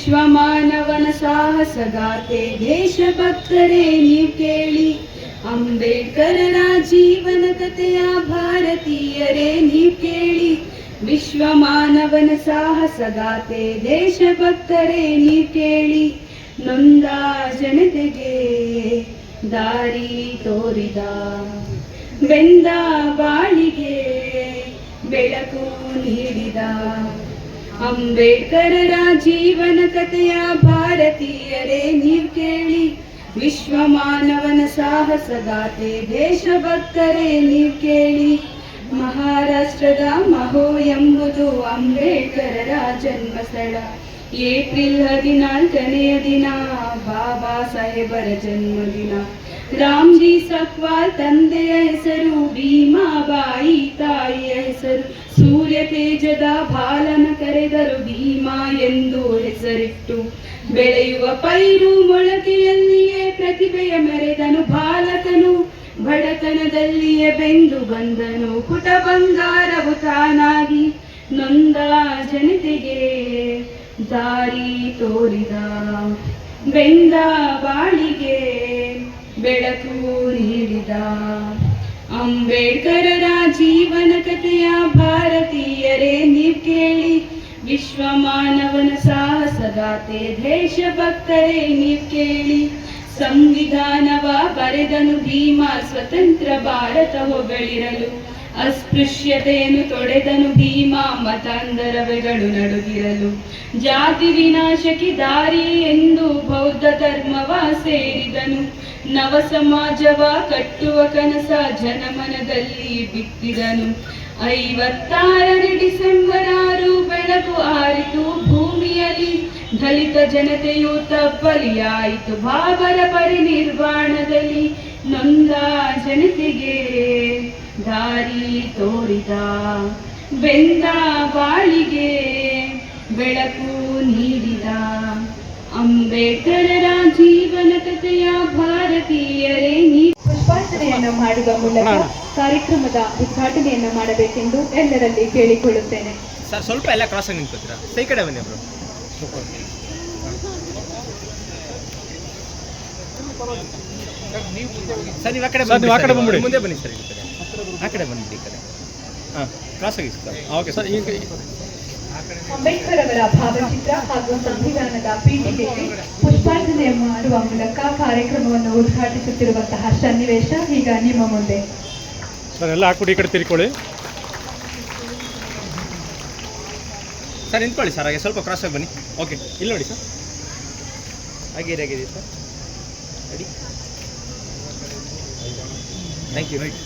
ವಿಶ್ವಮಾನವನ ಸಾಹಸಗಾಥೆ ದೇಶಭಕ್ತರೇ ನೀವ್ ಕೇಳಿ. ಅಂಬೇಡ್ಕರರ ಜೀವನ ಕಥೆಯ ಭಾರತೀಯರೇ ನೀವ್ ಕೇಳಿ. ವಿಶ್ವಮಾನವನ ಸಾಹಸಗಾಥೆ ದೇಶಭಕ್ತರೇ ನೀವ್ ಕೇಳಿ. ನೊಂದ ಜನತೆಗೆ ದಾರಿ ತೋರಿದ, ಬೆಂದ ಬಾಳಿಗೆ ಬೆಳಕು ನೀಡಿದ ಅಂಬೇಡ್ಕರರ ಜೀವನ ಕಥೆಯ ಭಾರತೀಯರೇ ನೀವ್ ಕೇಳಿ. ವಿಶ್ವಮಾನವನ ಸಾಹಸಗಾಥೆ ದೇಶಭಕ್ತರೇ ನೀವ್ ಕೇಳಿ. ಮಹಾರಾಷ್ಟ್ರದ ಮಹೋ ಎಂಬುದು ಅಂಬೇಡ್ಕರರ ಜನ್ಮಸ್ಥಳ. ಏಪ್ರಿಲ್ 14ನೇ ದಿನ ಬಾಬಾ ಸಾಹೇಬರ ಜನ್ಮದಿನ. ರಾಮ್ಜಿ ಸಕ್ವಾಲ್ ತಂದೆಯ ಹೆಸರು, ಭೀಮಾಬಾಯಿ ತಾಯಿಯ ಹೆಸರು. ಸೂರ್ಯ ತೇಜದ ಬಾಲನ ಕರೆದರು, ಭೀಮಾ ಎಂದು ಹೆಸರಿಟ್ಟು. ಬೆಳೆಯುವ ಪೈರು ಮೊಳಕೆಯಲ್ಲಿಯೇ ಪ್ರತಿಭೆಯ ಮೆರೆದನು ಬಾಲಕನು. ಬಡತನದಲ್ಲಿಯೇ ಬೆಂದು ಬಂದನು ಪುಟ ಬಂಗಾರವು ತಾನಾಗಿ. ನೊಂದ ಜನತೆಗೆ ದಾರಿ ತೋರಿದ, ಬೆಂದ ಬಾಳಿಗೆ ಬೆಳಕು ನೀಡಿದ ಅಂಬೇಡ್ಕರರ ಜೀವನ ಕಥೆಯ ಭಾರತೀಯರೇ ನೀವ್ ಕೇಳಿ. ವಿಶ್ವಮಾನವನ ಸಾಹಸಗಾಥೆ ದೇಶಭಕ್ತರೇ ನೀವ್ ಕೇಳಿ. ಸಂವಿಧಾನವ ಬರೆದನು ಭೀಮಾ, ಸ್ವತಂತ್ರ ಭಾರತ ಹೊಗಳಿರಲು. ಅಸ್ಪೃಶ್ಯತೆಯನ್ನು ತೊಡೆದನು ಭೀಮಾ, ಮತಾಂಧರವೆಗಳು ನಡುಗಿರಲು. ಜಾತಿ ವಿನಾಶಕ್ಕೆ ದಾರಿ ಎಂದು ಬೌದ್ಧ ಧರ್ಮವ ಸೇರಿದನು. ನವ ಸಮಾಜವ ಕಟ್ಟುವ ಕನಸ ಜನಮನದಲ್ಲಿ ಬಿತ್ತಿದನು. 56 ಡಿಸೆಂಬರ್ 6 ಬೆಳಕು ಆರಿತು ಭೂಮಿಯಲ್ಲಿ. ದಲಿತ ಜನತೆಯು ತಬ್ಬಲಿಯಾಯಿತು ಬಾಬರ ಪರಿನಿರ್ವಾಣದಲ್ಲಿ. ನೊಂದ ಜನತೆಗೆ ದಾರಿ ತೋರಿದ, ಬೆಂದ ಬಾಳಿಗೆ ಬೆಳಕು ನೀಡಿದ ಅಂಬೇಡ್ಕರರ ಜೀವನ ಕಥೆಯ ಭಾರತೀಯರೇ ನೀವ್. ಪುಷ್ಪಾರ್ಚನೆಯನ್ನು ಮಾಡುವ ಮೂಲಕ ಕಾರ್ಯಕ್ರಮದ ಉದ್ಘಾಟನೆಯನ್ನು ಮಾಡಬೇಕೆಂದು ಎಲ್ಲರಲ್ಲಿ ಕೇಳಿಕೊಳ್ಳುತ್ತೇನೆ. ಸರ್ ಸ್ವಲ್ಪ ಎಲ್ಲ ಕ್ರಾಸ್ ಆಗಿ ನಿಂತ್ಕೊತೀರಾ? ಈ ಕಡೆ ಬನ್ನಿ ಬ್ರೋ. ಸರ್ ನೀವು ಆ ಕಡೆ ಬಂದ್ಬಿಡಿ, ಮುಂದೆ ಬನ್ನಿ ಸರ್. ಈ ಕಡೆ ಆ ಕಡೆ ಬಂದ್ಬಿಡಿ, ಈ ಕಡೆ. ಹಾಂ, ಕ್ರಾಸ್ ಆಗಿ ಸರ್. Okay sir. ಈಗ ಅಂಬೇಡ್ಕರ್ ಅವರ ಭಾವಚಿತ್ರ ಹಾಗೂ ಸಂವಿಧಾನದ ಪೀಠಿಕೆಗೆ ಪುಷ್ಪಾರ್ಚನೆ ಮಾಡುವ ಮೂಲಕ ಕಾರ್ಯಕ್ರಮವನ್ನು ಉದ್ಘಾಟಿಸುತ್ತಿರುವಂತಹ ಸನ್ನಿವೇಶ ಈಗ ನಿಮ್ಮ ಮುಂದೆ. ಸರ್ ಎಲ್ಲ ಹಾಕ್ಬಿಟ್ಟು ಈ ಕಡೆ ತಿರ್ಕೊಳ್ಳಿ ಸರ್. ನಿಂತ್ಕೊಳ್ಳಿ ಸರ್, ಹಾಗೆ ಸ್ವಲ್ಪ ಕ್ರಾಸ್ ಆಗಿ ಬನ್ನಿ. ಓಕೆ, ಇಲ್ಲಿ ನೋಡಿ ಸರ್. ಆಗಿದೆ sir. Ready? Thank you. Right.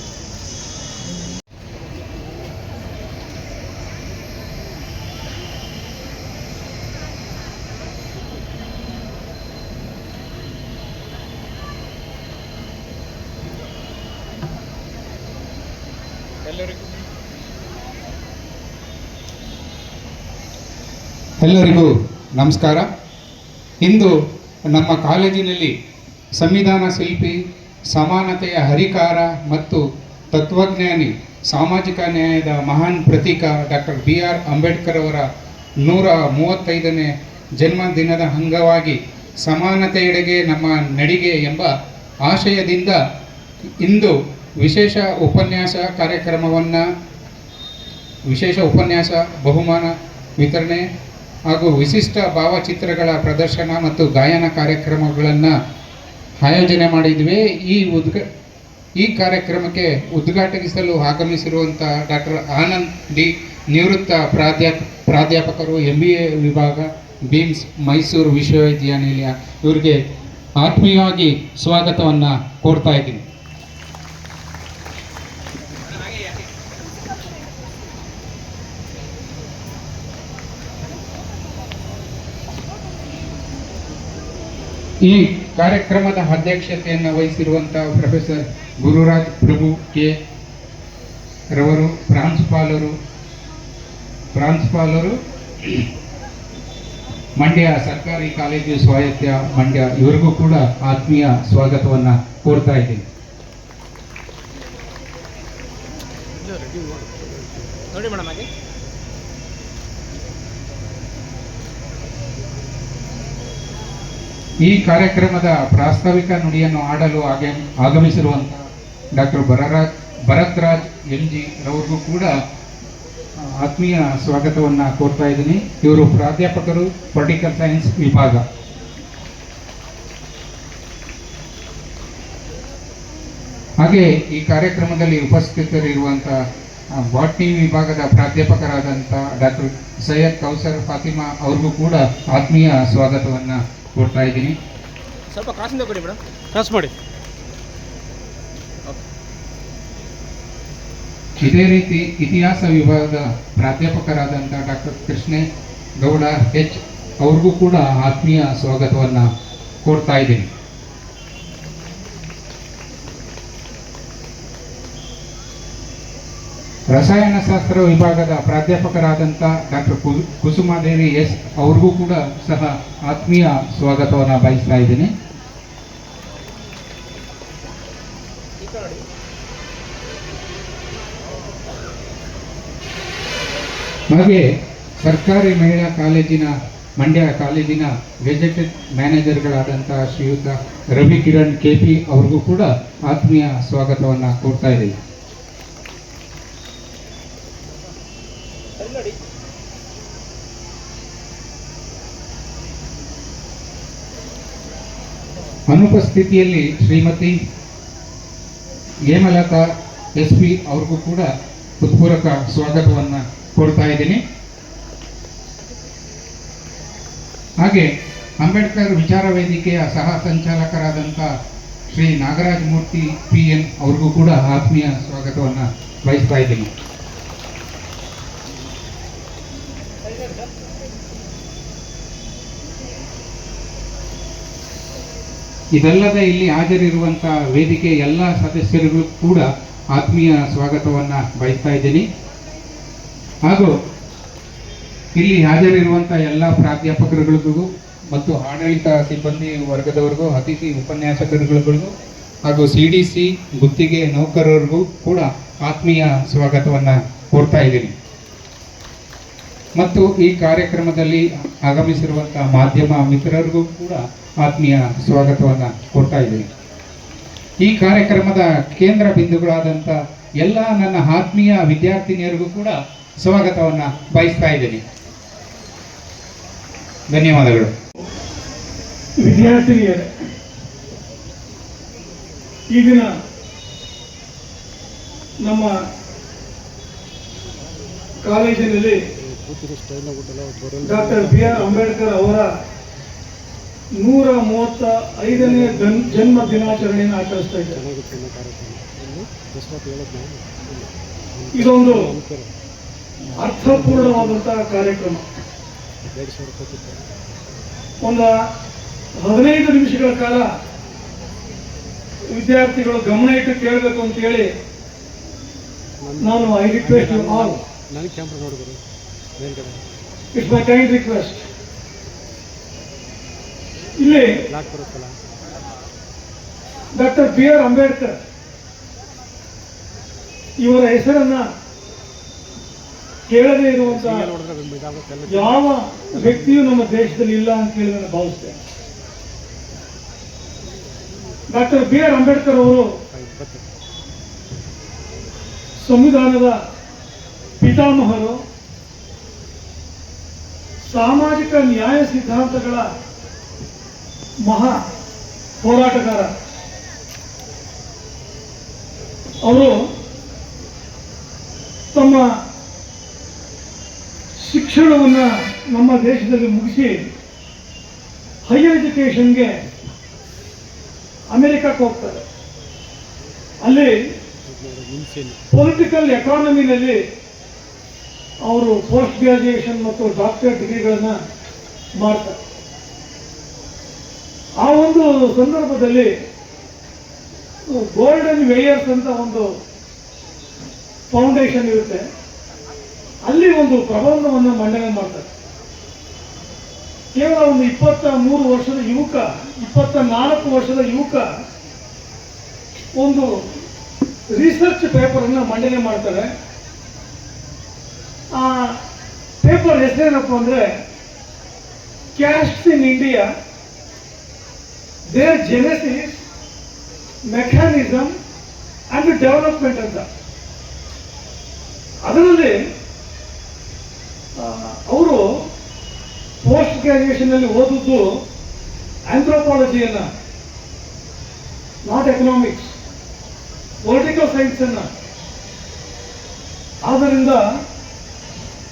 ಎಲ್ಲರಿಗೂ ನಮಸ್ಕಾರ. ಇಂದು ನಮ್ಮ ಕಾಲೇಜಿನಲ್ಲಿ ಸಂವಿಧಾನ ಶಿಲ್ಪಿ, ಸಮಾನತೆಯ ಹರಿಕಾರ ಮತ್ತು ತತ್ವಜ್ಞಾನಿ, ಸಾಮಾಜಿಕ ನ್ಯಾಯದ ಮಹಾನ್ ಪ್ರತೀಕ ಡಾಕ್ಟರ್ BR ಅಂಬೇಡ್ಕರ್ ಅವರ 135ನೇ ಜನ್ಮದಿನದ ಅಂಗವಾಗಿ ಸಮಾನತೆಯೆಡೆಗೆ ನಮ್ಮ ನಡಿಗೆ ಎಂಬ ಆಶಯದಿಂದ ಇಂದು ವಿಶೇಷ ಉಪನ್ಯಾಸ, ಬಹುಮಾನ ವಿತರಣೆ ಹಾಗೂ ವಿಶಿಷ್ಟ ಭಾವಚಿತ್ರಗಳ ಪ್ರದರ್ಶನ ಮತ್ತು ಗಾಯನ ಕಾರ್ಯಕ್ರಮಗಳನ್ನು ಆಯೋಜನೆ ಮಾಡಿದ್ವಿ. ಈ ಕಾರ್ಯಕ್ರಮಕ್ಕೆ ಉದ್ಘಾಟಿಸಲು ಆಗಮಿಸಿರುವಂಥ ಡಾಕ್ಟರ್ ಆನಂದ್ ಡಿ, ನಿವೃತ್ತ ಪ್ರಾಧ್ಯಾಪಕರು, MBA ವಿಭಾಗ, ಬೀಮ್ಸ್ ಮೈಸೂರು ವಿಶ್ವವಿದ್ಯಾನಿಲಯ, ಇವರಿಗೆ ಆತ್ಮೀಯವಾಗಿ ಸ್ವಾಗತವನ್ನು ಕೋರ್ತಾ ಇದ್ದೀನಿ. ಈ ಕಾರ್ಯಕ್ರಮದ ಅಧ್ಯಕ್ಷತೆಯನ್ನು ವಹಿಸಿರುವಂಥ ಪ್ರೊಫೆಸರ್ ಗುರುರಾಜ್ ಪ್ರಭು ಕೆ ರವರು, ಪ್ರಾಂಶುಪಾಲರು ಮಂಡ್ಯ ಸರ್ಕಾರಿ ಕಾಲೇಜು ಸ್ವಾಯತ್ತ ಮಂಡ್ಯ, ಇವರಿಗೂ ಕೂಡ ಆತ್ಮೀಯ ಸ್ವಾಗತವನ್ನು ಕೋರ್ತಾ ಇದ್ದೀನಿ. ನೋಡಿ ಮೇಡಮ್ ಹಾಗೆ ಈ ಕಾರ್ಯಕ್ರಮದ ಪ್ರಾಸ್ತಾವಿಕ ನುಡಿಯನ್ನು ಆಡಲು ಆಗಮಿಸಿರುವಂತಹ ಡಾಕ್ಟರ್ ಭರತ್ರಾಜ್ MG ರವರಿಗೂ ಕೂಡ ಆತ್ಮೀಯ ಸ್ವಾಗತವನ್ನು ಕೋರ್ತಾ ಇದ್ದೀನಿ. ಇವರು ಪ್ರಾಧ್ಯಾಪಕರು, ಪೊಲಿಟಿಕಲ್ ಸೈನ್ಸ್ ವಿಭಾಗ. ಹಾಗೆ ಈ ಕಾರ್ಯಕ್ರಮದಲ್ಲಿ ಉಪಸ್ಥಿತರಿರುವಂತಹ ಬಾಟ್ನಿ ವಿಭಾಗದ ಪ್ರಾಧ್ಯಾಪಕರಾದಂಥ ಡಾಕ್ಟರ್ ಸೈಯದ್ ಕೌಸರ್ ಫಾತಿಮಾ ಅವ್ರಿಗೂ ಕೂಡ ಆತ್ಮೀಯ ಸ್ವಾಗತವನ್ನು ಕೋರ್ತಾ ಇದ್ದೀನಿ. ಸ್ವಲ್ಪ ಕ್ರಾಸಿಂದ ಕೊಡಿ ಮೇಡಮ್. ಕ್ರಾಸ್ ಮಾಡಿ. ಇದೇ ರೀತಿ ಇತಿಹಾಸ ವಿಭಾಗದ ಪ್ರಾಧ್ಯಾಪಕರಾದಂಥ ಡಾಕ್ಟರ್ ಕೃಷ್ಣೇ ಗೌಡ H ಅವ್ರಿಗೂ ಕೂಡ ಆತ್ಮೀಯ ಸ್ವಾಗತವನ್ನು ಕೋರ್ತಾ ಇದ್ದೀನಿ. ರಸಾಯನಶಾಸ್ತ್ರ ವಿಭಾಗದ ಪ್ರಾಧ್ಯಾಪಕರಾದಂಥ ಡಾಕ್ಟರ್ ಕುಸುಮಾದೇವಿ S ಅವ್ರಿಗೂ ಕೂಡ ಸಹ ಆತ್ಮೀಯ ಸ್ವಾಗತವನ್ನು ಬಯಸ್ತಾ ಇದ್ದೀನಿ. ಹಾಗೆ ಸರ್ಕಾರಿ ಮಹಿಳಾ ಕಾಲೇಜಿನ ಮಂಡ್ಯ ಕಾಲೇಜಿನ ಗೆಜೆಟೆಡ್ ಮ್ಯಾನೇಜರ್ಗಳಾದಂಥ ಶ್ರೀಯುತ ರವಿ ಕಿರಣ್ KP ಅವ್ರಿಗೂ ಕೂಡ ಆತ್ಮೀಯ ಸ್ವಾಗತವನ್ನು ಕೋರ್ತಾ ಇದ್ದೀವಿ. ಅನುಪಸ್ಥಿತಿಯಲ್ಲಿ ಶ್ರೀಮತಿ ಹೇಮಲತಾ SP ಅವ್ರಿಗೂ ಕೂಡ ಹೃತ್ಪೂರ್ವಕ ಸ್ವಾಗತವನ್ನು ಕೊಡ್ತಾ ಇದ್ದೀನಿ. ಹಾಗೆ ಅಂಬೇಡ್ಕರ್ ವಿಚಾರ ವೇದಿಕೆಯ ಸಹ ಸಂಚಾಲಕರಾದಂಥ ಶ್ರೀ ನಾಗರಾಜ್ ಮೂರ್ತಿ PM ಅವ್ರಿಗೂ ಕೂಡ ಆತ್ಮೀಯ ಸ್ವಾಗತವನ್ನು ಬಯಸ್ತಾ ಇದ್ದೀನಿ. ಇದಲ್ಲದೆ ಇಲ್ಲಿ ಹಾಜರಿರುವಂಥ ವೇದಿಕೆ ಎಲ್ಲ ಸದಸ್ಯರಿಗೂ ಕೂಡ ಆತ್ಮೀಯ ಸ್ವಾಗತವನ್ನು ಬಯಸ್ತಾ ಇದ್ದೀನಿ. ಹಾಗೂ ಇಲ್ಲಿ ಹಾಜರಿರುವಂಥ ಎಲ್ಲ ಪ್ರಾಧ್ಯಾಪಕರುಗಳಿಗೂ ಮತ್ತು ಆಡಳಿತ ಸಿಬ್ಬಂದಿ ವರ್ಗದವರಿಗೂ, ಅತಿಥಿ ಉಪನ್ಯಾಸಕರುಗಳಿಗೂ ಹಾಗೂ CDC ಗುತ್ತಿಗೆ ನೌಕರರಿಗೂ ಕೂಡ ಆತ್ಮೀಯ ಸ್ವಾಗತವನ್ನು ಕೋರ್ತಾ ಇದ್ದೀನಿ. ಮತ್ತು ಈ ಕಾರ್ಯಕ್ರಮದಲ್ಲಿ ಆಗಮಿಸಿರುವಂಥ ಮಾಧ್ಯಮ ಮಿತ್ರರಿಗೂ ಕೂಡ ಆತ್ಮೀಯ ಸ್ವಾಗತವನ್ನು ಕೋರ್ತಾ ಇದ್ದೀನಿ. ಈ ಕಾರ್ಯಕ್ರಮದ ಕೇಂದ್ರ ಬಿಂದುಗಳಾದಂಥ ಎಲ್ಲ ನನ್ನ ಆತ್ಮೀಯ ವಿದ್ಯಾರ್ಥಿನಿಯರಿಗೂ ಕೂಡ ಸ್ವಾಗತವನ್ನು ಬಯಸ್ತಾ ಇದ್ದೀನಿ. ಧನ್ಯವಾದಗಳು. ವಿದ್ಯಾರ್ಥಿನಿಯರೇ, ಈ ದಿನ ನಮ್ಮ ಕಾಲೇಜಿನಲ್ಲಿ ಡಾಕ್ಟರ್ BR ಅಂಬೇಡ್ಕರ್ ಅವರ 135ನೇ ಜನ್ಮ ದಿನಾಚರಣೆಯನ್ನು ಆಚರಿಸ್ತಾ ಇದ್ದಾರೆ. ಇದೊಂದು ಅರ್ಥಪೂರ್ಣವಾದಂತಹ ಕಾರ್ಯಕ್ರಮ. ಒಂದು 15 ನಿಮಿಷಗಳ ಕಾಲ ವಿದ್ಯಾರ್ಥಿಗಳು ಗಮನ ಇಟ್ಟು ಕೇಳಬೇಕು ಅಂತ ಹೇಳಿ ನಾನು I request you all, it's my kind request. ಇಲ್ಲಿ ಡಾಕ್ಟರ್ BR ಅಂಬೇಡ್ಕರ್ ಇವರ ಹೆಸರನ್ನ ಕೇಳದೇ ಇರುವಂತಹ ಯಾವ ವ್ಯಕ್ತಿಯೂ ನಮ್ಮ ದೇಶದಲ್ಲಿ ಇಲ್ಲ ಅಂತ ಹೇಳಿ ನಾನು ಭಾವಿಸ್ತೇನೆ. ಡಾಕ್ಟರ್ BR ಅಂಬೇಡ್ಕರ್ ಅವರು ಸಂವಿಧಾನದ ಪಿತಾಮಹರು, ಸಾಮಾಜಿಕ ನ್ಯಾಯ ಸಿದ್ಧಾಂತಗಳ ಮಹಾ ಹೋರಾಟಗಾರ. ಅವರು ತಮ್ಮ ಶಿಕ್ಷಣವನ್ನು ನಮ್ಮ ದೇಶದಲ್ಲಿ ಮುಗಿಸಿ ಹೈಯರ್ ಎಜುಕೇಷನ್ಗೆ ಅಮೆರಿಕಕ್ಕೆ ಹೋಗ್ತಾರೆ. ಅಲ್ಲಿ ಪೊಲಿಟಿಕಲ್ ಎಕಾನಮಿನಲ್ಲಿ ಅವರು ಪೋಸ್ಟ್ ಗ್ರಾಜುಯೇಷನ್ ಮತ್ತು ಡಾಕ್ಟರೇಟ್ ಡಿಗ್ರಿಗಳನ್ನು ಮಾಡ್ತಾರೆ. ಆ ಒಂದು ಸಂದರ್ಭದಲ್ಲಿ ಗೋಲ್ಡನ್ ವೇಯರ್ಸ್ ಅಂತ ಒಂದು ಫೌಂಡೇಶನ್ ಇರುತ್ತೆ. ಅಲ್ಲಿ ಒಂದು ಪ್ರಬಂಧವನ್ನು ಮಂಡನೆ ಮಾಡ್ತಾರೆ. ಕೇವಲ ಒಂದು 23 ವರ್ಷದ ಯುವಕ, 24 ವರ್ಷದ ಯುವಕ ಒಂದು ರಿಸರ್ಚ್ ಪೇಪರ್ ಅನ್ನು ಮಂಡನೆ ಮಾಡ್ತಾರೆ. ಆ ಪೇಪರ್ ಹೆಸರೇನಪ್ಪ ಅಂದ್ರೆ caste in India their genesis, mechanism and development ಅಂತ. ಅದರಲ್ಲಿ ಅವರು ಪೋಸ್ಟ್ ಗ್ರಾಜ್ಯುಯೇಷನ್ ಅಲ್ಲಿ ಓದಿದ್ದು ಆಂಥ್ರೋಪಾಲಜಿಯನ್ನ, ನಾಟ್ ಎಕನಾಮಿಕ್ಸ್, ಪೊಲಿಟಿಕಲ್ ಸೈನ್ಸ್ ಅನ್ನ. ಆದ್ದರಿಂದ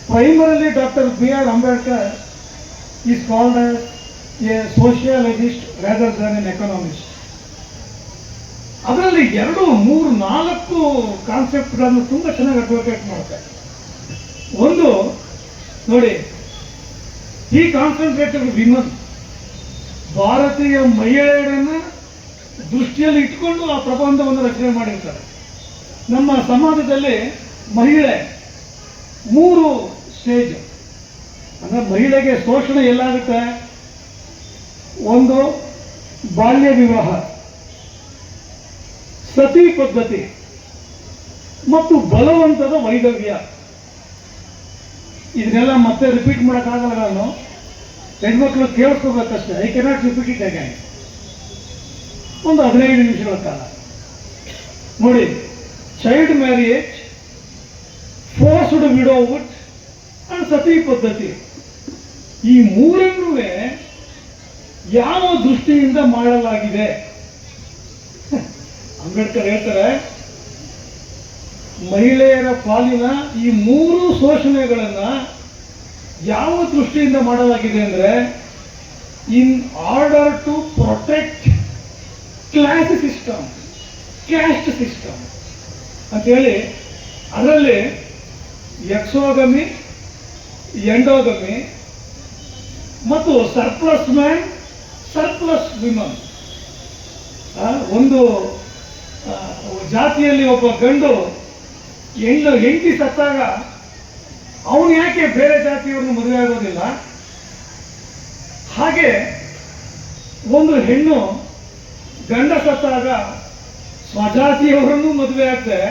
primarily doctor B.R. Ambedkar is called as a sociologist rather than an economist. ಅದರಲ್ಲಿ 2, 3, 4 ಕಾನ್ಸೆಪ್ಟ್ಗಳನ್ನು ತುಂಬಾ ಚೆನ್ನಾಗಿ ಅಡ್ವೊಕೇಟ್ ಮಾಡ್ತಾರೆ. ಒಂದು ನೋಡಿ, ಈ ಕಾನ್ಸಂಟ್ರೇಟೆಡ್ ವಿಮನ್, ಭಾರತೀಯ ಮಹಿಳೆಯರನ್ನ ದೃಷ್ಟಿಯಲ್ಲಿ ಇಟ್ಕೊಂಡು ಆ ಪ್ರಬಂಧವನ್ನು ರಚನೆ ಮಾಡಿರ್ತಾರೆ. ನಮ್ಮ ಸಮಾಜದಲ್ಲಿ ಮಹಿಳೆ 3 ಸ್ಟೇಜ್, ಅಂದ್ರೆ ಮಹಿಳೆಗೆ ಶೋಷಣೆ ಎಲ್ಲಾಗುತ್ತೆ. ಒಂದು ಬಾಲ್ಯ ವಿವಾಹ, ಸತಿ ಪದ್ಧತಿ ಮತ್ತು ಬಲವಂತದ ವೈಧವ್ಯ. ಇದನ್ನೆಲ್ಲ ಮತ್ತೆ ರಿಪೀಟ್ ಮಾಡೋಕ್ಕಾಗಲ್ಲ, ನಾನು ಹೆಣ್ಮಕ್ಳು ಕೇಳಿಸ್ಕೋಬೇಕಷ್ಟೇ. I cannot repeat it again. ಒಂದು 15 ನಿಮಿಷಗಳ ಕಾಲ ನೋಡಿ. Child marriage, forced widowhood and sati ಪದ್ಧತಿ, ಈ ಮೂರನ್ನೂ ಯಾವ ದೃಷ್ಟಿಯಿಂದ ಮಾಡಲಾಗಿದೆ? ಅಂಬೇಡ್ಕರ್ ಹೇಳ್ತಾರೆ, ಮಹಿಳೆಯರ ಪಾಲಿನ ಈ 3 ಶೋಷಣೆಗಳನ್ನ ಯಾವ ದೃಷ್ಟಿಯಿಂದ ಮಾಡಲಾಗಿದೆ ಅಂದ್ರೆ, in order to protect class system, caste system ಅಂತೇಳಿ. ಅದರಲ್ಲಿ ಎಕ್ಸೋಗಮಿ, ಎಂಡೋಗಮಿ ಮತ್ತು ಸರ್ಪ್ಲಸ್ ಮ್ಯಾನ್, ಸರ್ಪ್ಲಸ್ ವಿಮನ್. ಒಂದು ಜಾತಿಯಲ್ಲಿ ಒಬ್ಬ ಗಂಡು ಹೆಂಡತಿ ಸತ್ತಾಗ ಅವನು ಯಾಕೆ ಬೇರೆ ಜಾತಿಯವ್ರನ್ನ ಮದುವೆ ಆಗೋದಿಲ್ಲ? ಹಾಗೆ ಒಂದು ಹೆಣ್ಣು ಗಂಡ ಸತ್ತಾಗ ಸ್ವಜಾತಿಯವರನ್ನು ಮದುವೆ ಆಗದೆ,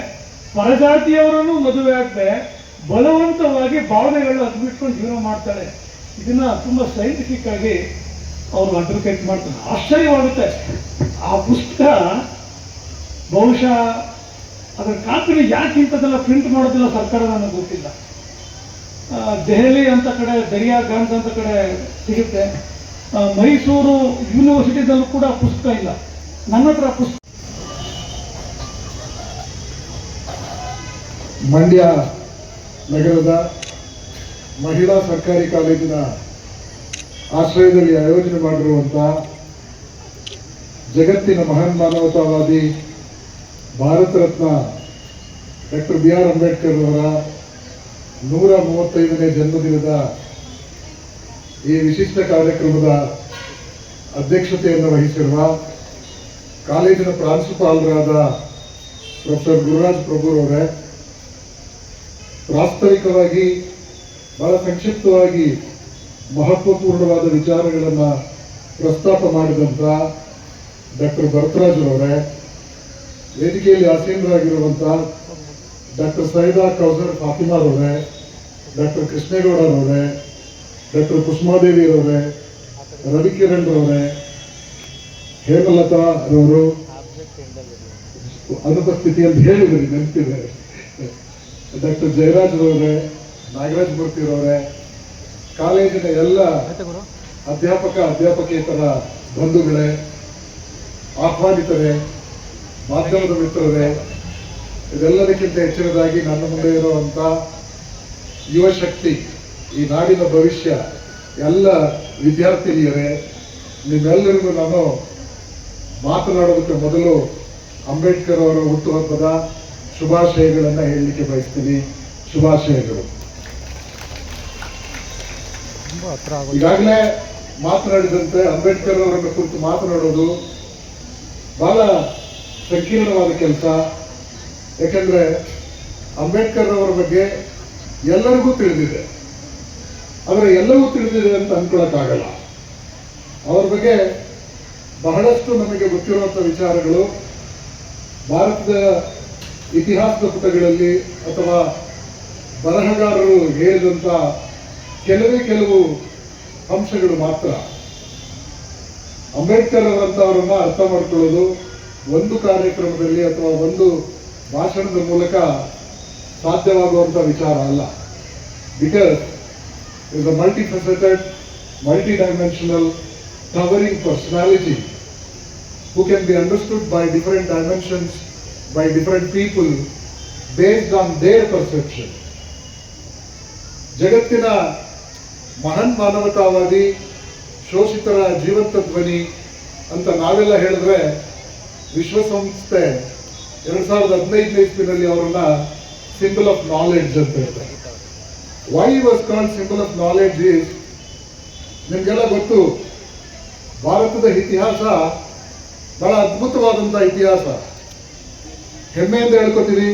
ಪರಜಾತಿಯವರನ್ನು ಮದುವೆ ಆಗದೆ, ಬಲವಂತವಾಗಿ ಭಾವನೆಗಳು ಅದ್ಬಿಟ್ಕೊಂಡು ಜೀವನ ಮಾಡ್ತಾಳೆ. ಇದನ್ನ ತುಂಬಾ ಸೈಂಟಿಫಿಕ್ ಆಗಿ ಅವರು ಅಡ್ವೊಕೇಟ್ ಮಾಡ್ತಾರೆ. ಆಶ್ಚರ್ಯವಾಗುತ್ತೆ. ಆ ಪುಸ್ತಕ ಬಹುಶಃ ಅದರ ಕಾಪಿನ ಯಾಕೆ ಇಂಥದ್ದೆಲ್ಲ ಪ್ರಿಂಟ್ ಮಾಡೋದಿಲ್ಲ ಸರ್ಕಾರ ನನಗೆ ಗೊತ್ತಿಲ್ಲ. ದೆಹಲಿ ಅಂತ ಕಡೆ, ದರಿಯಾಗಂಜ್ ಅಂತ ಕಡೆ ಸಿಗುತ್ತೆ. ಮೈಸೂರು ಯೂನಿವರ್ಸಿಟಿದಲ್ಲೂ ಕೂಡ ಪುಸ್ತಕ ಇಲ್ಲ. ನನ್ನ ಹತ್ರ ಪುಸ್ತಕ. ಮಂಡ್ಯ ನಗರದ ಮಹಿಳಾ ಸರ್ಕಾರಿ ಕಾಲೇಜಿನ ಆಶ್ರಯದಲ್ಲಿ ಆಯೋಜನೆ ಮಾಡಿರುವಂಥ ಜಗತ್ತಿನ ಮಹಾನ್ ಮಾನವತಾವಾದಿ ಭಾರತ ರತ್ನ ಡಾಕ್ಟರ್ B.R. ಅಂಬೇಡ್ಕರ್ ಅವರ 135ನೇ ಜನ್ಮದಿನದ ಈ ವಿಶಿಷ್ಟ ಕಾರ್ಯಕ್ರಮದ ಅಧ್ಯಕ್ಷತೆಯನ್ನು ವಹಿಸಿರುವ ಕಾಲೇಜಿನ ಪ್ರಾಂಶುಪಾಲರಾದ ಪ್ರೊಫೆಸರ್ ಗುರುರಾಜ್ ಪ್ರಭುರವರೇ, ವಾಸ್ತವಿಕವಾಗಿ ಬಹಳ ಸಂಕ್ಷಿಪ್ತವಾಗಿ ಮಹತ್ವಪೂರ್ಣವಾದ ವಿಚಾರಗಳನ್ನು ಪ್ರಸ್ತಾಪ ಮಾಡಿದಂಥ ಡಾಕ್ಟರ್ ಭರತರಾಜ್ರವರೇ, ವೇದಿಕೆಯಲ್ಲಿ ಆಸೀನರಾಗಿರುವಂಥ ಡಾಕ್ಟರ್ ಸೈದಾ ಕೌಸರ್ ಫಾತಿಮಾರವರೇ, ಡಾಕ್ಟರ್ ಕೃಷ್ಣೇಗೌಡರವರೇ, ಡಾಕ್ಟರ್ ಕುಸುಮಾದೇವಿರವರೇ, ರವಿಕಿರಣ್ ರವರೇ, ಹೇಮಲತಾ ರವರು ಅನುಪಸ್ಥಿತಿ ಅಂತ ಹೇಳಿದ್ರಿ, ನೆನಪಿದೆ. ಡಾಕ್ಟರ್ ಜಯರಾಜ್ ರವರೇ, ನಾಗರಾಜ್ ಮೂರ್ತಿರವರೇ, ಕಾಲೇಜಿನ ಎಲ್ಲ ಅಧ್ಯಾಪಕೇತರ ಬಂಧುಗಳೇ, ಆಹ್ವಾನಿತರೇ, ಮಾಧ್ಯಮದ ಮಿತ್ರರೇ, ಇದೆಲ್ಲದಕ್ಕಿಂತ ಹೆಚ್ಚಿನದಾಗಿ ನನ್ನ ಮುಂದೆ ಇರುವಂಥ ಯುವ ಶಕ್ತಿ, ಈ ನಾಡಿನ ಭವಿಷ್ಯ, ಎಲ್ಲ ವಿದ್ಯಾರ್ಥಿನಿಯರೇ, ನಿಮ್ಮೆಲ್ಲರಿಗೂ ನಾನು ಮಾತನಾಡೋದಕ್ಕೆ ಮೊದಲು ಅಂಬೇಡ್ಕರ್ ಅವರ ಹುಟ್ಟುಹಬ್ಬದ ಶುಭಾಶಯಗಳನ್ನು ಹೇಳಲಿಕ್ಕೆ ಬಯಸ್ತೀನಿ. ಶುಭಾಶಯಗಳು. ಈಗಾಗಲೇ ಮಾತನಾಡಿದಂತೆ ಅಂಬೇಡ್ಕರ್ ಅವರನ್ನು ಕುರಿತು ಮಾತನಾಡೋದು ಬಹಳ ಸಂಕೀರ್ಣವಾದ ಕೆಲಸ. ಯಾಕಂದ್ರೆ ಅಂಬೇಡ್ಕರ್ ಅವರ ಬಗ್ಗೆ ಎಲ್ಲರಿಗೂ ತಿಳಿದಿದೆ, ಆದರೆ ಎಲ್ಲವೂ ತಿಳಿದಿದೆ ಅಂತ ಅನ್ಕೊಳಕ್ಕಾಗಲ್ಲ. ಅವರ ಬಗ್ಗೆ ಬಹಳಷ್ಟು ನಮಗೆ ಗೊತ್ತಿರುವಂಥ ವಿಚಾರಗಳು ಭಾರತದ ಇತಿಹಾಸದ ಪುಟಗಳಲ್ಲಿ ಅಥವಾ ಬರಹಗಾರರು ಹೇಳಿದಂಥ ಕೆಲವು ಅಂಶಗಳು ಮಾತ್ರ. ಅಂಬೇಡ್ಕರ್ ಅವರಂತವರನ್ನ ಅರ್ಥ ಮಾಡ್ಕೊಳ್ಳೋದು ಒಂದು ಕಾರ್ಯಕ್ರಮದಲ್ಲಿ ಅಥವಾ ಒಂದು ಭಾಷಣದ ಮೂಲಕ ಸಾಧ್ಯವಾಗುವಂಥ ವಿಚಾರ ಅಲ್ಲ. Because is a multifaceted, multi-dimensional, towering personality who can be understood by different dimensions, by different people based on their perception. ಜಗತ್ತಿನ ಮಹಾನ್ ಮಾನವತಾವಾದಿ, ಶೋಷಿತರ ಜೀವಂತ ಧ್ವನಿ ಅಂತ ನಾವೆಲ್ಲ ಹೇಳಿದ್ರೆ ವಿಶ್ವಸಂಸ್ಥೆ 2015 ಇಸ್ವಿನಲ್ಲಿ ಅವರನ್ನ ಸಿಂಬಲ್ ಆಫ್ ನಾಲೆಡ್ಜ್ ಅಂತ ಹೇಳ್ತಾರೆ. Why was called symbol of knowledge is, ನಿಮಗೆಲ್ಲ ಗೊತ್ತು, ಭಾರತದ ಇತಿಹಾಸ ಬಹಳ ಅದ್ಭುತವಾದಂಥ ಇತಿಹಾಸ. ಹೆಮ್ಮೆಯಿಂದ ಹೇಳ್ಕೊತೀವಿ,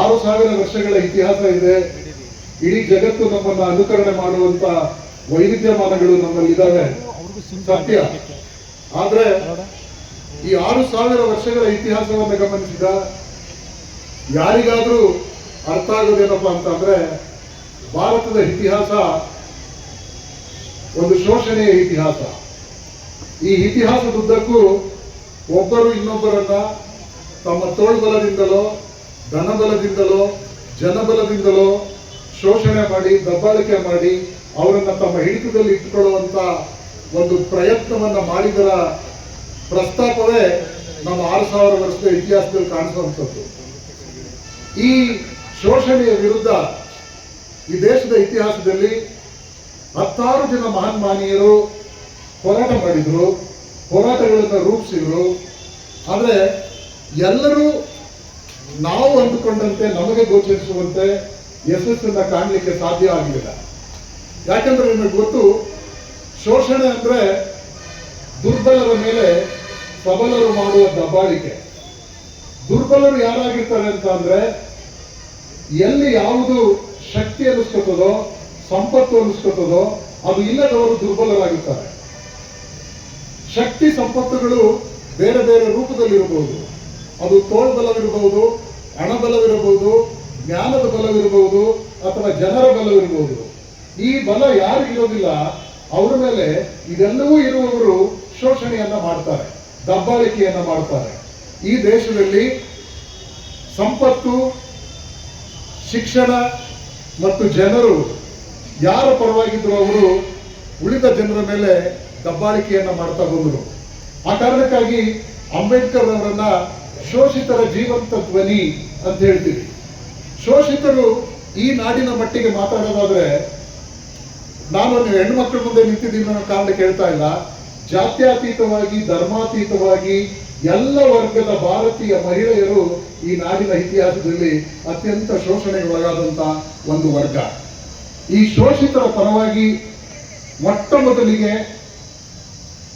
6000 ವರ್ಷಗಳ ಇತಿಹಾಸ ಇದೆ. ಇಡೀ ಜಗತ್ತು ನಮ್ಮನ್ನು ಅನುಕರಣೆ ಮಾಡುವಂತ ವೈವಿಧ್ಯಮಾನಗಳು ನಮ್ಮಲ್ಲಿ ಇದ್ದಾವೆ, ಸತ್ಯ. ಆದ್ರೆ ಈ 6000 ವರ್ಷಗಳ ಇತಿಹಾಸವನ್ನು ಗಮನಿಸಿದ ಯಾರಿಗಾದ್ರೂ ಅರ್ಥ ಆಗೋದೇನಪ್ಪ ಅಂತಂದ್ರೆ, ಭಾರತದ ಇತಿಹಾಸ ಒಂದು ಶೋಷಣೆಯ ಇತಿಹಾಸ. ಈ ಇತಿಹಾಸದುದ್ದಕ್ಕೂ ಒಬ್ಬರು ಇನ್ನೊಬ್ಬರನ್ನ ತಮ್ಮ ತೋಳ್ಬಲದಿಂದಲೋ, ಧನಬಲದಿಂದಲೋ, ಜನಬಲದಿಂದಲೋ ಶೋಷಣೆ ಮಾಡಿ, ದಬ್ಬಾಳಿಕೆ ಮಾಡಿ ಅವರನ್ನ ತಮ್ಮ ಹಿಡಿತದಲ್ಲಿ ಇಟ್ಟುಕೊಳ್ಳುವಂತ ಒಂದು ಪ್ರಯತ್ನವನ್ನ ಮಾಡಿದರ ಪ್ರಸ್ತಾಪವೇ ನಮ್ಮ 6000 ವರ್ಷದ ಇತಿಹಾಸದಲ್ಲಿ ಕಾಣಿಸುವಂಥದ್ದು. ಈ ಶೋಷಣೆಯ ವಿರುದ್ಧ ಈ ದೇಶದ ಇತಿಹಾಸದಲ್ಲಿ 10 ಜನ ಮಹಾನ್ ಮಾನೀಯರು ಹೋರಾಟ ಮಾಡಿದ್ರು, ಹೋರಾಟಗಳನ್ನು ರೂಪಿಸಿದ್ರು. ಆದರೆ ಎಲ್ಲರೂ ನಾವು ಅಂದುಕೊಂಡಂತೆ, ನಮಗೆ ಗೋಚರಿಸುವಂತೆ ಯಶಸ್ಸನ್ನ ಕಾಣಲಿಕ್ಕೆ ಸಾಧ್ಯ ಆಗಲಿಲ್ಲ. ಯಾಕಂದ್ರೆ ನಿಮಗೆ ಗೊತ್ತು, ಶೋಷಣೆ ಅಂದ್ರೆ ದುರ್ಬಲರ ಮೇಲೆ ಸಬಲರು ಮಾಡುವ ದಬ್ಬಾಳಿಕೆ. ದುರ್ಬಲರು ಯಾರಾಗಿರ್ತಾರೆ ಅಂತ ಅಂದ್ರೆ, ಎಲ್ಲಿ ಯಾವುದು ಶಕ್ತಿ ಅನ್ನಿಸ್ಕೊತದೋ, ಸಂಪತ್ತು ಅನ್ನಿಸ್ಕೊತದೋ ಅದು ಇಲ್ಲದವರು ದುರ್ಬಲರಾಗುತ್ತಾರೆ. ಶಕ್ತಿ ಸಂಪತ್ತುಗಳು ಬೇರೆ ಬೇರೆ ರೂಪದಲ್ಲಿರಬಹುದು. ಅದು ತೋಳ್ಬಲವಿರಬಹುದು, ಹಣಬಲವಿರಬಹುದು, ಜ್ಞಾನದ ಬಲವಿರಬಹುದು, ಅಥವಾ ಜನರ ಬಲವಿರಬಹುದು. ಈ ಬಲ ಯಾರಿಗಿರೋದಿಲ್ಲ ಅವರ ಮೇಲೆ ಇದೆಲ್ಲವೂ ಇರುವವರು ಶೋಷಣೆಯನ್ನ ಮಾಡ್ತಾರೆ, ದಬ್ಬಾಳಿಕೆಯನ್ನ ಮಾಡ್ತಾರೆ. ಈ ದೇಶದಲ್ಲಿ ಸಂಪತ್ತು, ಶಿಕ್ಷಣ ಮತ್ತು ಜನರು ಯಾರ ಪರವಾಗಿದ್ರು ಅವರು ಉಳಿದ ಜನರ ಮೇಲೆ ದಬ್ಬಾಳಿಕೆಯನ್ನ ಮಾಡ್ತಾ ಬಂದರು. ಆ ಕಾರಣಕ್ಕಾಗಿ ಅಂಬೇಡ್ಕರ್ ಅವರನ್ನ ಶೋಷಿತರ ಜೀವಂತ ಧ್ವನಿ ಅಂತ ಹೇಳ್ತೀವಿ. ಶೋಷಿತರು ಈ ನಾಡಿನ ಮಟ್ಟಿಗೆ ಮಾತಾಡೋದಾದ್ರೆ, ನಾನು ನೀವು ಹೆಣ್ಣುಮಕ್ಕಳ ಮುಂದೆ ನಿಂತಿದ್ದೀನಿ ಅನ್ನೋ ಕಾರಣ ಕೇಳ್ತಾ ಇಲ್ಲ. ಜಾತ್ಯತೀತವಾಗಿ, ಧರ್ಮಾತೀತವಾಗಿ ಎಲ್ಲ ವರ್ಗದ ಭಾರತೀಯ ಮಹಿಳೆಯರು ಈ ನಾಡಿನ ಇತಿಹಾಸದಲ್ಲಿ ಅತ್ಯಂತ ಶೋಷಣೆಗೊಳಗಾದಂತ ಒಂದು ವರ್ಗ. ಈ ಶೋಷಿತರ ಪರವಾಗಿ ಮೊಟ್ಟ ಮೊದಲಿಗೆ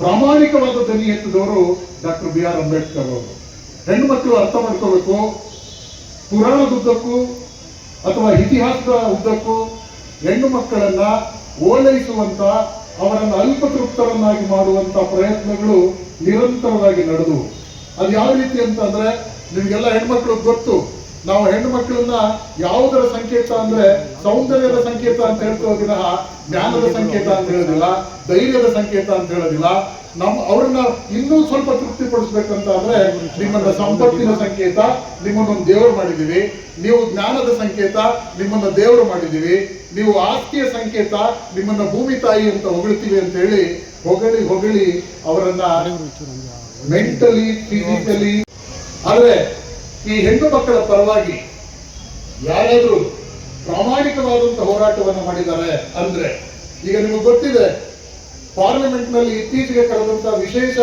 ಪ್ರಾಮಾಣಿಕವಾದ ಧ್ವನಿ ಎತ್ತಿದವರು ಡಾಕ್ಟರ್ ಬಿ ಆರ್ ಅಂಬೇಡ್ಕರ್ ಅವರು. ಹೆಣ್ಣುಮಕ್ಕಳು ಅರ್ಥ ಮಾಡ್ಕೋಬೇಕು, ಪುರಾಣದುದ್ದಕ್ಕೂ ಅಥವಾ ಇತಿಹಾಸದ ಉದ್ದಕ್ಕೂ ಹೆಣ್ಣು ಮಕ್ಕಳನ್ನ ಓಲೈಸುವಂತ, ಅವರನ್ನು ಅಲ್ಪತೃಪ್ತರನ್ನಾಗಿ ಮಾಡುವಂತ ಪ್ರಯತ್ನಗಳು ನಿರಂತರವಾಗಿ ನಡೆದವು. ಅದು ಯಾವ ರೀತಿ ಅಂತಂದ್ರೆ, ನಿಮ್ಗೆಲ್ಲ ಹೆಣ್ಮಕ್ಳು ಗೊತ್ತು, ನಾವು ಹೆಣ್ಣು ಮಕ್ಕಳನ್ನ ಯಾವುದರ ಸಂಕೇತ ಅಂದ್ರೆ ಸೌಂದರ್ಯದ ಸಂಕೇತ ಅಂತ ಹೇಳ್ತಾ ವಿನಃ ಜ್ಞಾನದ ಸಂಕೇತ ಅಂತ ಹೇಳೋದಿಲ್ಲ, ಧೈರ್ಯದ ಸಂಕೇತ ಅಂತ ಹೇಳೋದಿಲ್ಲ. ಅವ್ರನ್ನ ಇನ್ನೂ ಸ್ವಲ್ಪ ತೃಪ್ತಿಪಡಿಸ್ಬೇಕಂತ ಅಂದ್ರೆ, ನಿಮ್ಮನ್ನ ಸಂಪತ್ತಿನ ಸಂಕೇತ, ನಿಮ್ಮನ್ನೊಂದು ದೇವರು ಮಾಡಿದೀವಿ. ನೀವು ಜ್ಞಾನದ ಸಂಕೇತ, ನಿಮ್ಮನ್ನ ದೇವರು ಮಾಡಿದೀವಿ. ನೀವು ಆಸ್ತಿಯ ಸಂಕೇತ, ನಿಮ್ಮನ್ನ ಭೂಮಿ ತಾಯಿ ಅಂತ ಹೊಗಳ್ತೀವಿ ಅಂತ ಹೇಳಿ ಹೊಗಳಿ ಹೊಗಳಿ ಅವರನ್ನ ಮೆಂಟಲಿ, ಫಿಸಿಕಲಿ. ಆದ್ರೆ ಈ ಹೆಣ್ಣು ಮಕ್ಕಳ ಪರವಾಗಿ ಯಾರಾದ್ರೂ ಪ್ರಾಮಾಣಿಕವಾದಂತಹ ಹೋರಾಟವನ್ನು ಮಾಡಿದ್ದಾರೆ ಅಂದ್ರೆ, ಈಗ ನಿಮಗೆ ಗೊತ್ತಿದೆ, ಪಾರ್ಲಿಮೆಂಟ್ ನಲ್ಲಿ ಇತ್ತೀಚೆಗೆ ಕರೆದಂತಹ ವಿಶೇಷ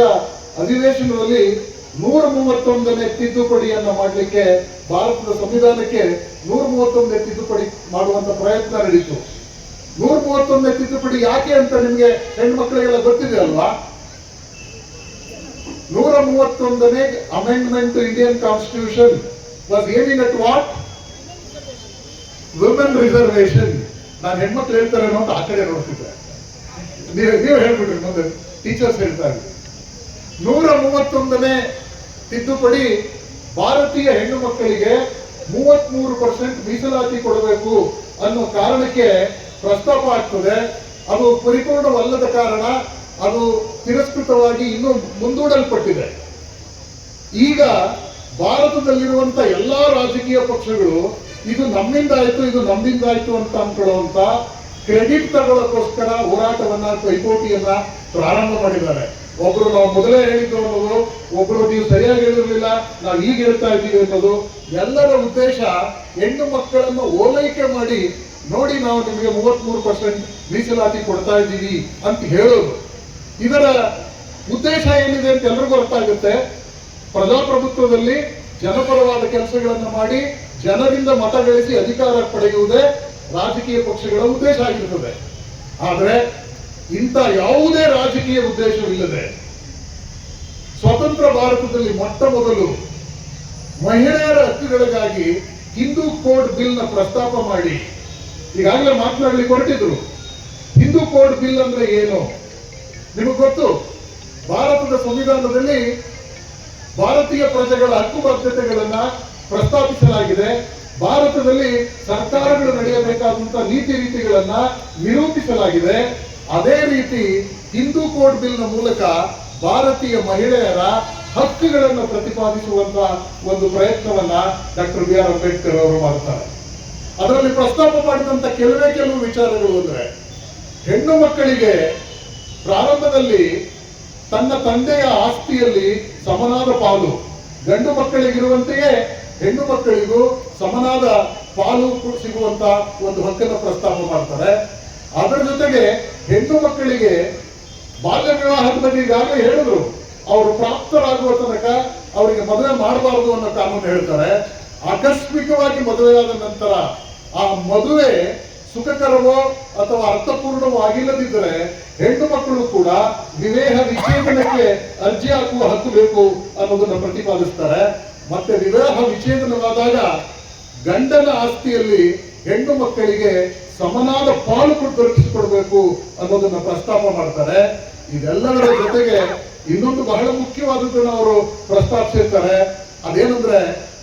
ಅಧಿವೇಶನದಲ್ಲಿ 131ನೇ ತಿದ್ದುಪಡಿಯನ್ನ ಮಾಡಲಿಕ್ಕೆ, ಭಾರತದ ಸಂವಿಧಾನಕ್ಕೆ 131ನೇ ತಿದ್ದುಪಡಿ ಮಾಡುವಂತ ಪ್ರಯತ್ನ ನಡೀತು. 131ನೇ ತಿದ್ದುಪಡಿ ಯಾಕೆ ಅಂತ ನಿಮ್ಗೆ ಹೆಣ್ಮಕ್ಳಿಗೆಲ್ಲ ಗೊತ್ತಿದೆ ಅಲ್ವಾ? 131ನೇ amendment to Indian constitution was aiming at what? Women reservation. ನಾನು ಹೆಣ್ಮಕ್ಳು ಹೇಳ್ತಾರೆ ಅಂತ ಆ ಕಡೆ ನೋಡ್ತಿದ್ದೆ, ನೀವು ಹೇಳ್ಬಿಟ್ರಿ, ಮುಂದೆ ಟೀಚರ್ಸ್ ಹೇಳ್ತಾ ಇದ್ರು. 131ನೇ ತಿದ್ದುಪಡಿ ಭಾರತೀಯ ಹೆಣ್ಣು ಮಕ್ಕಳಿಗೆ 33% ಮೀಸಲಾತಿ ಕೊಡಬೇಕು ಅನ್ನೋ ಕಾರಣಕ್ಕೆ ಪ್ರಸ್ತಾಪ ಆಗ್ತದೆ. ಅದು ಪರಿಪೂರ್ಣವಲ್ಲದ ಕಾರಣ ಅದು ತಿರಸ್ಕೃತವಾಗಿ ಇನ್ನೂ ಮುಂದೂಡಲ್ಪಟ್ಟಿದೆ. ಈಗ ಭಾರತದಲ್ಲಿರುವಂತ ಎಲ್ಲಾ ರಾಜಕೀಯ ಪಕ್ಷಗಳು ಇದು ನಮ್ಮಿಂದಾಯ್ತು ಇದು ನಮ್ಮಿಂದಾಯ್ತು ಅಂತ ಅನ್ಕೊಳ್ಳುವಂತ ಕ್ರೆಡಿಟ್ ತಗೊಳ್ಳೋಕ್ಕೋಸ್ಕರ ಹೋರಾಟವನ್ನ ಪೈಪೋಟಿಯನ್ನ ಪ್ರಾರಂಭ ಮಾಡಿದ್ದಾರೆ. ಒಬ್ರು ನಾವು ಮೊದಲೇ ಹೇಳಿದ್ದು ಅನ್ನೋದು, ಒಬ್ರು ನೀವು ಸರಿಯಾಗಿ ಹೇಳಿರ್ಲಿಲ್ಲ ನಾವು ಈಗ ಹೇಳ್ತಾ ಇದ್ದೀವಿ ಅನ್ನೋದು. ಎಲ್ಲರ ಉದ್ದೇಶ ಹೆಣ್ಣು ಮಕ್ಕಳನ್ನು ಓಲೈಕೆ ಮಾಡಿ ನೋಡಿ ನಾವು ನಿಮಗೆ 33% ಮೀಸಲಾತಿ ಕೊಡ್ತಾ ಇದ್ದೀವಿ ಅಂತ ಹೇಳೋದು. ಇದರ ಉದ್ದೇಶ ಏನಿದೆ ಅಂತ ಎಲ್ರಿಗೂ ಅರ್ಥ ಆಗುತ್ತೆ. ಪ್ರಜಾಪ್ರಭುತ್ವದಲ್ಲಿ ಜನಪರವಾದ ಕೆಲಸಗಳನ್ನು ಮಾಡಿ ಜನರಿಂದ ಮತ ಗಳಿಸಿ ಅಧಿಕಾರ ಪಡೆಯುವುದೇ ರಾಜಕೀಯ ಪಕ್ಷಗಳ ಉದ್ದೇಶ ಆಗಿರುತ್ತದೆ. ಆದರೆ ಇಂಥ ಯಾವುದೇ ರಾಜಕೀಯ ಉದ್ದೇಶವಿಲ್ಲದೆ ಸ್ವತಂತ್ರ ಭಾರತದಲ್ಲಿ ಮೊಟ್ಟ ಮೊದಲು ಮಹಿಳೆಯರ ಹಕ್ಕುಗಳಿಗಾಗಿ ಹಿಂದೂ ಕೋಡ್ ಬಿಲ್ ನ ಪ್ರಸ್ತಾಪ ಮಾಡಿ ಈಗಾಗಲೇ ಮಾತನಾಡಲಿಕ್ಕೆ ಹೊರಟಿದ್ರು. ಹಿಂದೂ ಕೋಡ್ ಬಿಲ್ ಅಂದ್ರೆ ಏನು ನಿಮಗೆ ಗೊತ್ತು? ಭಾರತದ ಸಂವಿಧಾನದಲ್ಲಿ ಭಾರತೀಯ ಪ್ರಜೆಗಳ ಹಕ್ಕು ಬದ್ಧತೆಗಳನ್ನ ಪ್ರಸ್ತಾಪಿಸಲಾಗಿದೆ. ಭಾರತದಲ್ಲಿ ಸರ್ಕಾರಗಳು ನಡೆಯಬೇಕಾದಂತಹ ನೀತಿ ರೀತಿಗಳನ್ನ ನಿರೂಪಿಸಲಾಗಿದೆ. ಅದೇ ರೀತಿ ಹಿಂದೂ ಕೋಡ್ ಬಿಲ್ ನ ಮೂಲಕ ಭಾರತೀಯ ಮಹಿಳೆಯರ ಹಕ್ಕುಗಳನ್ನು ಪ್ರತಿಪಾದಿಸುವಂತ ಒಂದು ಪ್ರಯತ್ನವನ್ನ ಡಾಕ್ಟರ್ ಬಿ ಆರ್ ಅಂಬೇಡ್ಕರ್ ಅವರು ಮಾಡ್ತಾರೆ. ಅದರಲ್ಲಿ ಪ್ರಸ್ತಾಪ ಮಾಡಿದಂತ ಕೆಲವು ವಿಚಾರಗಳು ಅಂದ್ರೆ, ಹೆಣ್ಣು ಮಕ್ಕಳಿಗೆ ಪ್ರಾರಂಭದಲ್ಲಿ ತನ್ನ ತಂದೆಯ ಆಸ್ತಿಯಲ್ಲಿ ಸಮನಾದ ಪಾಲು, ಗಂಡು ಮಕ್ಕಳಿಗಿರುವಂತೆಯೇ ಹೆಣ್ಣು ಮಕ್ಕಳಿಗೂ ಸಮನಾದ ಪಾಲು ಸಿಗುವಂತ ಒಂದು ಹಕ್ಕನ್ನು ಪ್ರಸ್ತಾಪ ಮಾಡ್ತಾರೆ. ಅದರ ಜೊತೆಗೆ ಹೆಣ್ಣು ಮಕ್ಕಳಿಗೆ ಬಾಲ್ಯ ವಿವಾಹದ ಬಗ್ಗೆ ಈಗಾಗಲೇ ಹೇಳಿದ್ರು, ಅವರು ಪ್ರಾಪ್ತರಾಗುವ ತನಕ ಅವರಿಗೆ ಮದುವೆ ಮಾಡಬಾರದು ಅನ್ನೋ ಕಾನೂನು ಹೇಳ್ತಾರೆ. ಆಕಸ್ಮಿಕವಾಗಿ ಮದುವೆಯಾದ ನಂತರ ಆ ಮದುವೆ ಸುಖಕರವೋ ಅಥವಾ ಅರ್ಥಪೂರ್ಣವೋ ಆಗಿಲ್ಲದಿದ್ದರೆ ಹೆಣ್ಣು ಮಕ್ಕಳು ಕೂಡ ವಿವಾಹ ವಿಚ್ಛೇದನಕ್ಕೆ ಅರ್ಜಿ ಹಾಕುವ ಹಕ್ಕು ಬೇಕು ಅನ್ನೋದನ್ನ ಪ್ರತಿಪಾದಿಸ್ತಾರೆ. ಮತ್ತೆ ವಿವಾಹ ವಿಚ್ಛೇದನವಾದಾಗ ಗಂಡನ ಆಸ್ತಿಯಲ್ಲಿ ಹೆಣ್ಣು ಮಕ್ಕಳಿಗೆ ಸಮನಾದ ಪಾಲು ದೊರಕಿಸಿಕೊಡ್ಬೇಕು ಅನ್ನೋದನ್ನ ಪ್ರಸ್ತಾಪ ಮಾಡ್ತಾರೆ. ಇದೆಲ್ಲದರ ಜೊತೆಗೆ ಇನ್ನೊಂದು ಬಹಳ ಮುಖ್ಯವಾದದ್ದನ್ನು ಅವರು ಪ್ರಸ್ತಾಪಿಸಿರ್ತಾರೆ. ಅದೇನಂದ್ರೆ,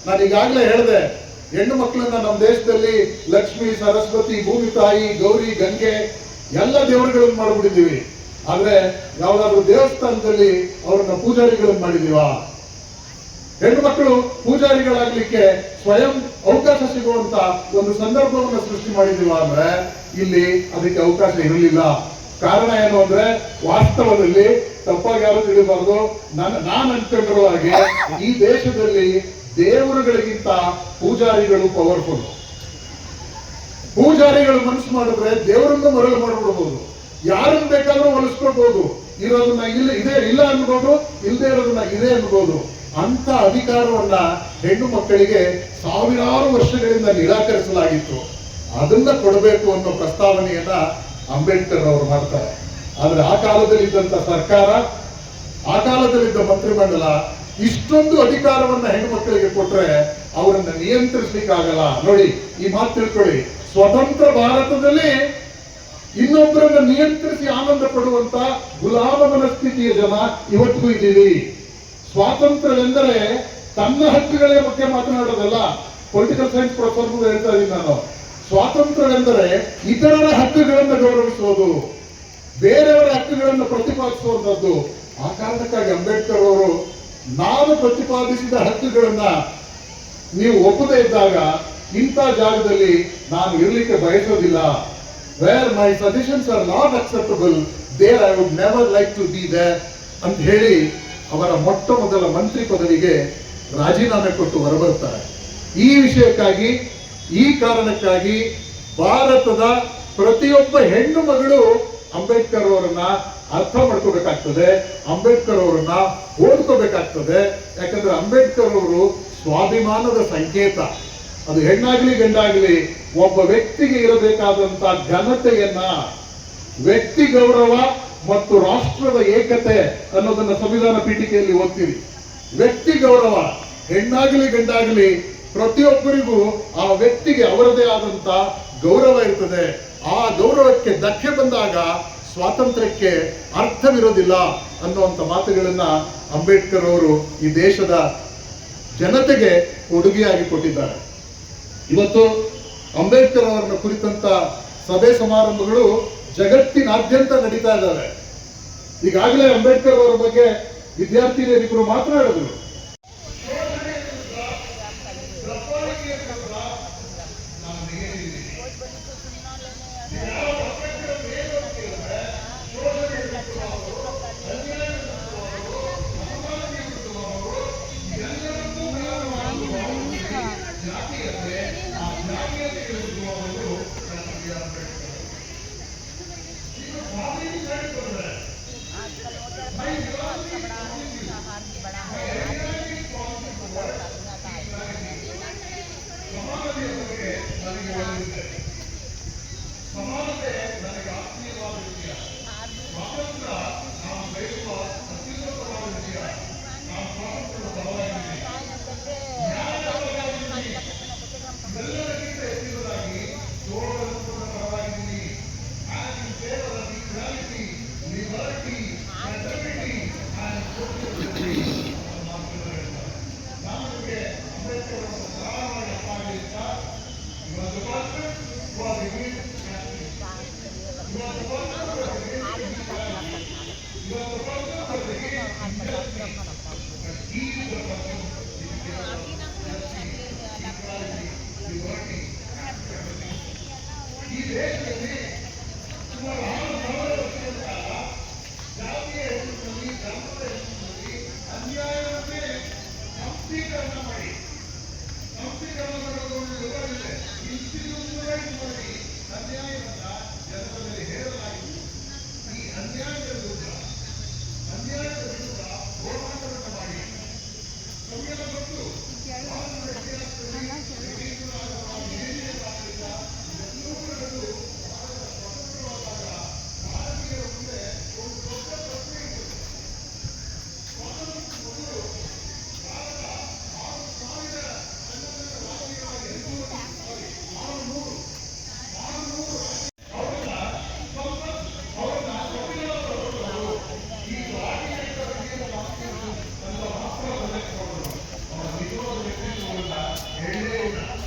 ನಾನು ಈಗಾಗಲೇ ಹೇಳಿದೆ, ಹೆಣ್ಣು ಮಕ್ಕಳನ್ನ ನಮ್ಮ ದೇಶದಲ್ಲಿ ಲಕ್ಷ್ಮಿ, ಸರಸ್ವತಿ, ಭೂಮಿ ತಾಯಿ, ಗೌರಿ, ಗಂಗೆ ಎಲ್ಲ ದೇವರುಗಳನ್ನು ಮಾಡಿಬಿಟ್ಟಿದ್ದೀವಿ. ಆದ್ರೆ ಯಾವ್ದಾದ್ರು ದೇವಸ್ಥಾನದಲ್ಲಿ ಅವ್ರನ್ನ ಪೂಜಾರಿಗಳನ್ನು ಮಾಡಿದೀವಾ? ಹೆಣ್ಣು ಮಕ್ಕಳು ಪೂಜಾರಿಗಳಾಗ್ಲಿಕ್ಕೆ ಸ್ವಯಂ ಅವಕಾಶ ಸಿಗುವಂತ ಒಂದು ಸಂದರ್ಭವನ್ನು ಸೃಷ್ಟಿ ಮಾಡಿದೀವ ಅಂದ್ರೆ ಇಲ್ಲಿ ಅದಕ್ಕೆ ಅವಕಾಶ ಇರಲಿಲ್ಲ. ಕಾರಣ ಏನು ಅಂದ್ರೆ, ವಾಸ್ತವದಲ್ಲಿ ತಪ್ಪಾಗಿ ಯಾರು ತಿಳಿಬಾರ್ದು, ನಾನು ಅನ್ಕೊಂಡಿರುವ ಹಾಗೆ ಈ ದೇಶದಲ್ಲಿ ದೇವರುಗಳಿಗಿಂತ ಪೂಜಾರಿಗಳು ಪವರ್ಫುಲ್. ಪೂಜಾರಿಗಳು ಮನಸ್ಸು ಮಾಡಿದ್ರೆ ದೇವರನ್ನು ಮರಳು ಮಾಡಿಬಿಡ್ಬೋದು, ಯಾರನ್ನು ಬೇಕಾದ್ರೂ ಹೊಲಿಸ್ಕೊಳ್ಬಹುದು. ಇರೋದನ್ನ ಇಲ್ಲ ಅನ್ಬೋದು, ಇಲ್ಲದೆ ಇರೋದನ್ನ ಇದೆ ಅನ್ಬೋದು. ಅಂತ ಅಧಿಕಾರವನ್ನ ಹೆಣ್ಣು ಮಕ್ಕಳಿಗೆ ಸಾವಿರಾರು ವರ್ಷಗಳಿಂದ ನಿರಾಕರಿಸಲಾಗಿತ್ತು. ಅದನ್ನ ಕೊಡಬೇಕು ಅನ್ನೋ ಪ್ರಸ್ತಾವನೆಯನ್ನ ಅಂಬೇಡ್ಕರ್ ಅವರು ಮಾಡ್ತಾರೆ. ಆದ್ರೆ ಆ ಕಾಲದಲ್ಲಿದ್ದಂತ ಸರ್ಕಾರ, ಆ ಕಾಲದಲ್ಲಿದ್ದ ಮಂತ್ರಿಮಂಡಲ ಇಷ್ಟೊಂದು ಅಧಿಕಾರವನ್ನ ಹೆಣ್ಣು ಮಕ್ಕಳಿಗೆ ಕೊಟ್ರೆ ಅವರನ್ನ ನಿಯಂತ್ರಿಸ್ಲಿಕ್ಕಾಗಲ್ಲ. ನೋಡಿ, ಈ ಮಾತು ತಿಳ್ಕೊಳ್ಳಿ, ಸ್ವತಂತ್ರ ಭಾರತದಲ್ಲಿ ಇನ್ನೊಬ್ಬರನ್ನ ನಿಯಂತ್ರಿಸಿ ಆನಂದ ಪಡುವಂತ ಗುಲಾಮ ಮನಸ್ಥಿತಿಯ ಜನ ಇವತ್ತಿಗೂ ಇದ್ದೀವಿ. ಸ್ವಾತಂತ್ರ್ಯವೆಂದರೆ ತನ್ನ ಹಕ್ಕುಗಳ ಬಗ್ಗೆ ಮಾತನಾಡೋದಲ್ಲ. ಪೊಲಿಟಿಕಲ್ ಸೈನ್ಸ್ ಪ್ರೊಫೆಸರ್ ಹೇಳ್ತಾ ಇದ್ದೀನಿ ನಾನು. ಸ್ವಾತಂತ್ರ್ಯವೆಂದರೆ ಇತರರ ಹಕ್ಕುಗಳನ್ನು ಗೌರವಿಸುವುದು, ಬೇರೆಯವರ ಹಕ್ಕುಗಳನ್ನು ಪ್ರತಿಪಾದಿಸುವಂತದ್ದು. ಆ ಕಾರಣಕ್ಕಾಗಿ ಅಂಬೇಡ್ಕರ್ ಅವರು ನಾನು ಪ್ರತಿಪಾದಿಸಿದ ಹಕ್ಕುಗಳನ್ನ ನೀವು ಒಪ್ಪದೇ ಇದ್ದಾಗ ಇಂಥ ಜಾಗದಲ್ಲಿ ನಾನು ಇರಲಿಕ್ಕೆ ಬಯಸೋದಿಲ್ಲ. Where my suggestions are not acceptable, there I would never like to be there ಅಂತ ಹೇಳಿ ಅವರ ಮೊಟ್ಟ ಮೊದಲ ಮಂತ್ರಿ ಪದವಿಗೆ ರಾಜೀನಾಮೆ ಕೊಟ್ಟು ಹೊರಬರುತ್ತಾರೆ. ಈ ವಿಷಯಕ್ಕಾಗಿ, ಈ ಕಾರಣಕ್ಕಾಗಿ ಭಾರತದ ಪ್ರತಿಯೊಬ್ಬ ಹೆಣ್ಣು ಮಗಳು ಅಂಬೇಡ್ಕರ್ ಅವರನ್ನ ಅರ್ಥ ಮಾಡ್ಕೋಬೇಕಾಗ್ತದೆ, ಅಂಬೇಡ್ಕರ್ ಅವರನ್ನ ಓದ್ಕೋಬೇಕಾಗ್ತದೆ. ಯಾಕಂದ್ರೆ ಅಂಬೇಡ್ಕರ್ ಅವರು ಸ್ವಾಭಿಮಾನದ ಸಂಕೇತ. ಅದು ಹೆಣ್ಣಾಗ್ಲಿ ಗಂಡಾಗ್ಲಿ ಒಬ್ಬ ವ್ಯಕ್ತಿಗೆ ಇರಬೇಕಾದಂತ ಘನತೆಯನ್ನ, ವ್ಯಕ್ತಿ ಗೌರವ ಮತ್ತು ರಾಷ್ಟ್ರದ ಏಕತೆ ಅನ್ನೋದನ್ನ ಸಂವಿಧಾನ ಪೀಠಿಕೆಯಲ್ಲಿ ಓದ್ತೀವಿ. ವ್ಯಕ್ತಿ ಗೌರವ, ಹೆಣ್ಣಾಗಲಿ ಗಂಡಾಗಲಿ ಪ್ರತಿಯೊಬ್ಬರಿಗೂ ಆ ವ್ಯಕ್ತಿಗೆ ಅವರದೇ ಆದಂತ ಗೌರವ ಇರ್ತದೆ. ಆ ಗೌರವಕ್ಕೆ ಧಕ್ಕೆ ಬಂದಾಗ ಸ್ವಾತಂತ್ರ್ಯಕ್ಕೆ ಅರ್ಥವಿರೋದಿಲ್ಲ ಅನ್ನುವಂಥ ಮಾತುಗಳನ್ನ ಅಂಬೇಡ್ಕರ್ ಅವರು ಈ ದೇಶದ ಜನತೆಗೆ ಕೊಡುಗೆಯಾಗಿ ಕೊಟ್ಟಿದ್ದಾರೆ. ಇವತ್ತು ಅಂಬೇಡ್ಕರ್ ಅವರನ್ನ ಕುರಿತಂತ ಸಭೆ ಸಮಾರಂಭಗಳು ಜಗತ್ತಿನಾದ್ಯಂತ ನಡೀತಾ ಇದ್ದಾವೆ. ಈಗಾಗಲೇ ಅಂಬೇಡ್ಕರ್ ಅವರ ಬಗ್ಗೆ ವಿದ್ಯಾರ್ಥಿನಿಯರಿಬ್ಬರು ಮಾತನಾಡಿದ್ರು.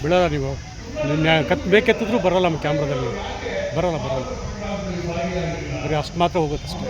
ಬಿಡೋಲ್ಲ ನೀವು ಬೇಕೆತ್ತಿದ್ರು ಬರೋಲ್ಲ ನಮ್ಮ ಕ್ಯಾಮ್ರಾದಲ್ಲಿ, ಬರೋಲ್ಲ ಬರೀ ಅಷ್ಟು ಮಾತ್ರ ಹೋಗುತ್ತೆ ಅಷ್ಟೇ.